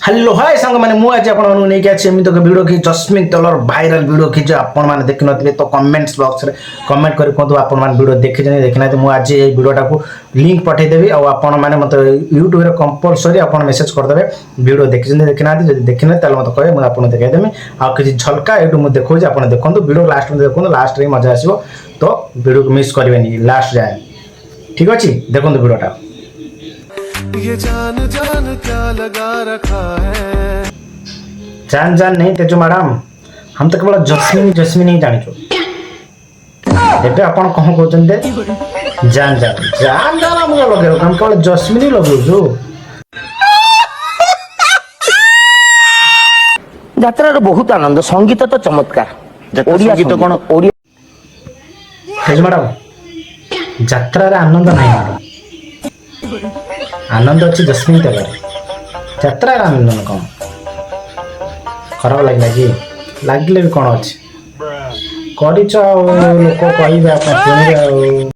hello hi सांग मैंने मुझे आपको नहीं एमती एक वीडियो की जस्मिन तेलर भाइराल वीडियो की आपण मैंने देखी नी तो कमेंट्स बॉक्स रे कमेंट कर कहूँ आपण मैंने वीडियो देखी देखना मुझे आज ये वीडियोटा को लिंक पठेदेवी आपण मैंने मत यूट्यूब कंपलसरी आप मेसेज करदे वीडियो देखी देखना जब देखने मत कहे मुझे आपको देखदेमी आ कि झलका ये मुझे देखा आप देखो वीडियो लास्ट में देखो लास्ट में मजा आसो तो वीडियो को मिस करेंगे लास्ट जाए ठीक अच्छे देखो वीडियोटा ये जान जान क्या लगा रखा है जान जान नहीं तेजो मैडम हम तो केवल जस्मिन जस्मिन ही जानिचो एबे आपण कौन कहते जान जान जान जान हम लगे हम केवल जस्मिन ही लगौछु यात्रा बहुत आनंद संगीत तो चमत्कार ओडिया संगीत कौन ओडिया तेजो मैडम यात्रा रे आनंद नहीं मैडम आनंद अच्छी जस्मिन तेल यात्रा आनंद कौन खराब लगे कि लगे भी कौन अच्छे कर लोक कहे शुणे